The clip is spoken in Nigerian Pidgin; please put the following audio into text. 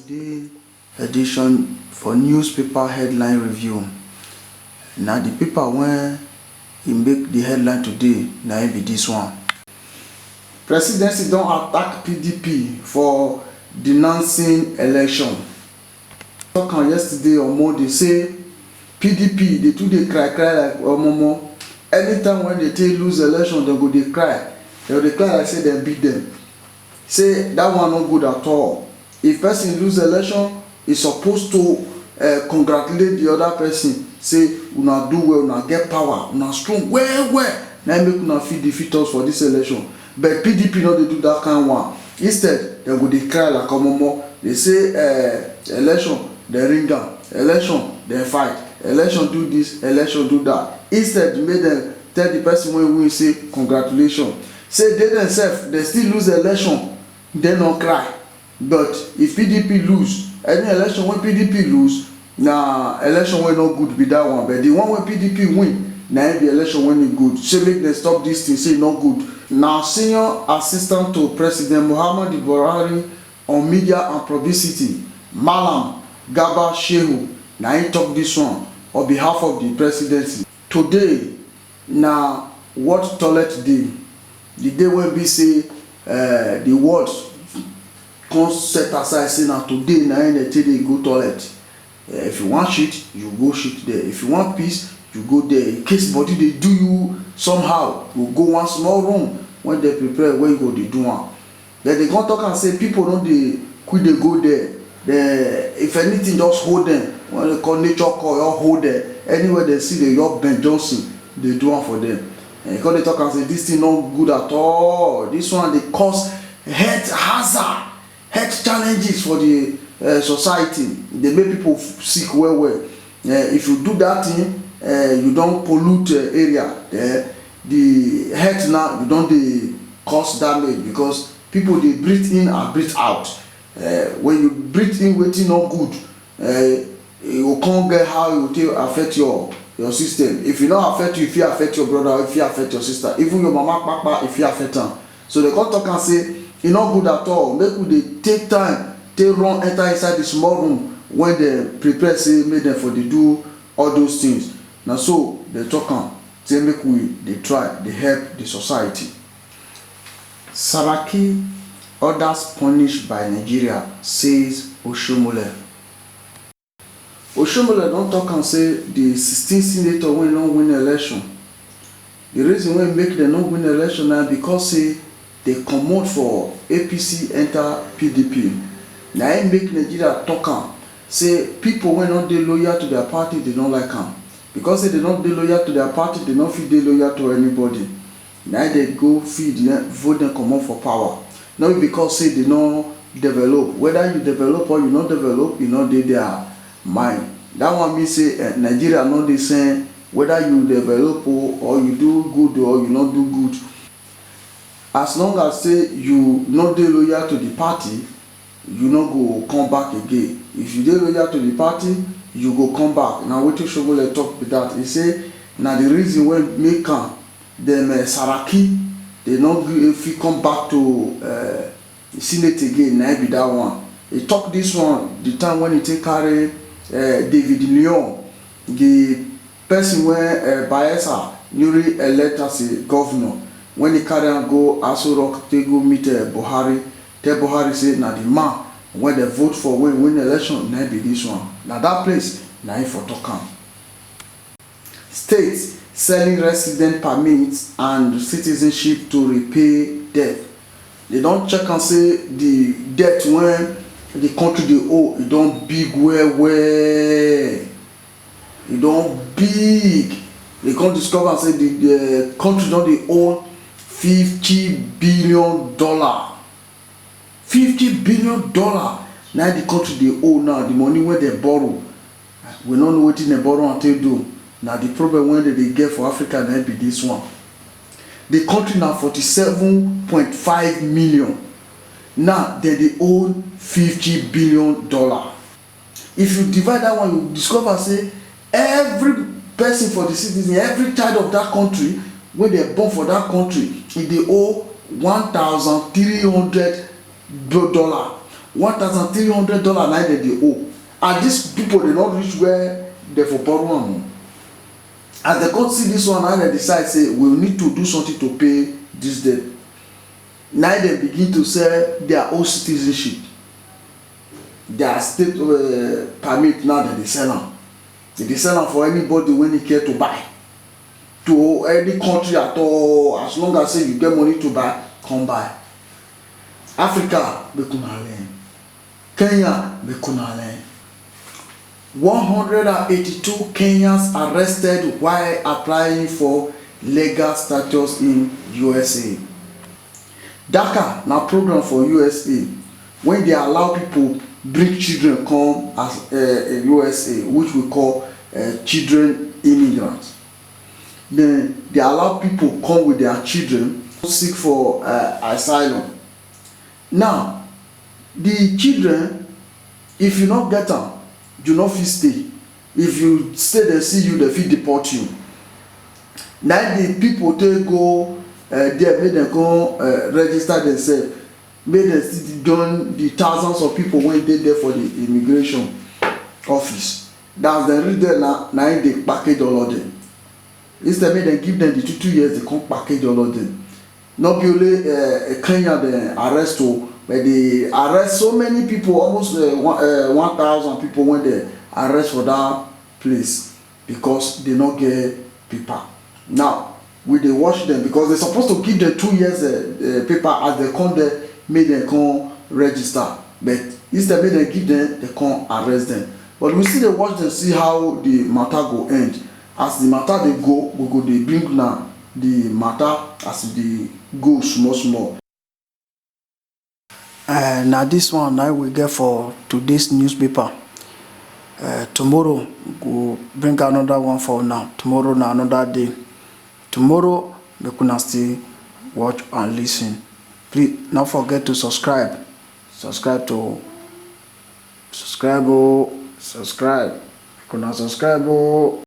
Today edition for newspaper headline review. Now the paper when he make the headline today, now it be this one. Presidency don't attack PDP for denouncing election. Talk on yesterday on Monday say PDP they too they cry like momo. Anytime when they take lose election, they go they cry. They cry like say they beat them. Say that one not good at all. If person lose election, is supposed to congratulate the other person. Say una do well, una get power, una strong well. Now make una fit defeat us for this election. But PDP no dey do that kind of one. Instead, they go dey cry like momo. They say election, they ring down. Election, they fight. Election do this, election do that. Instead, make them tell the person when we say congratulations. Say they themselves, they still lose the election, they not cry. But if PDP lose, any election when PDP lose, na election when not good be that one. But the one when PDP win, na the election when it good. Say make them stop this thing, say not good. Now senior assistant to President Muhammadu Buhari on media and publicity, Malam Garba Shehu, na he talk this one on behalf of the presidency. Today, na what toilet day? The day when we say the words come set aside say na today na they tell you go toilet. If you want shit, you go shit there. If you want peace, you go there. In case body they do you somehow, you go one small room when they prepare where you go they do one. Then they come talk and say people don't they quit they go there. If anything just hold them. When they call nature call you hold them. Anywhere they see the your Ben Johnson, they do one for them. And because they talk and say this thing not good at all. This one they cause health hazard, health challenges for the society. They make people sick well. If you do that thing, you don't pollute area. The health now you don't they cause damage because people they breathe in and breathe out. When you breathe in, waiting not good. You can't get how it will affect your system. If you not affect you, if you affect your brother, if you affect your sister, even your mama, papa, if you affect them. So they come talk and say it's not good at all. Make they take time, take run enter inside the small room when they prepare say make them for they do all those things. Now so they talk and say make they try, they help the society. Saraki others punished by Nigeria, says Oshomole. Oshomole don't talk and say the 16 senator when don't win election. The reason why make them not win election now because say they come out for APC enter PDP. Now I make Nigeria talk and say people when not they loyal to their party they don't like them. Because they don't be loyal to their party, they don't feel they loyal to anybody. Now they go feed vote them come out for power. Not because say they don't develop. Whether you develop or you not develop, you know they their mind. That one means say Nigeria not the same whether you develop or you do good or you not do good. As long as say you not dey loyal to the party, you not go come back again. If you dey loyal to the party, you go come back. Now wetin Shogole talk with that. He say now the reason why make them Saraki they not fit come back to Senate again. Now be that one. He talk this one the time when he take carry David Leon, the person where Bayelsa newly elected as a governor. When he carry and go Aso Rock, they go meet Buhari. Tell Buhari say na the man when they vote for win election, na be this one. Now that place, na for Tokam. States selling resident permits and citizenship to repay debt. They don't check and say the debt when the country they owe, it don't big well. It don't big. They can't discover and say the country don't they owe $50 billion. $50 billion. Now the country they owe now, the money where they borrow. We don't know what they borrow until do. Now the problem when they get for Africa now be this one. The country now 47.5 million. Now they owe $50 billion. If you divide that one, you discover say every person for the citizen, every child of that country, when they born for that country, if they owe $1,300 $1,300 na dem dey owe, and dis people dey not reach where dem for borrow am. As dem come see dis one, na dem decide say we need to do something to pay dis debt. Na dem begin to sell their own citizenship, their state permit. Now dem dey sell am. Dem dey sell am for anybody wey e care to buy, to any country at all. As long as say you get money to buy, come buy. Africa, make una learn. Kenya, make una learn. 182 Kenyans arrested while applying for legal status in USA. DACA na program for USA when they allow people bring children come as USA, which we call children immigrants. Then they allow people come with their children seek for asylum. Now, the children, if you not get them, you not fit stay. If you stay, they see you, they fit deport you. Now the people they go there, make them go register themselves. Make them still done the thousands of people when they there for the immigration office. That's the reason now they package all of them. Instead, make them give them the 2 years, they come package all of them. Not be only Kenya they arrest, but they arrest so many people, almost 1,000 people when they arrest for that place because they not get paper. Now we dey watch them because they're supposed to give them 2 years paper as they come there, make them come register. But instead make them give them, they come arrest them. But we still dey watch them, see how the matter go end. As the matter dey go, we go dey bring now the matter as they go small small. Now this one now we get for today's newspaper. Tomorrow we'll bring another one for now. Tomorrow na another day. Tomorrow make una still watch and listen. Please don't forget to subscribe. Subscribe. Subscribe. Make una subscribe.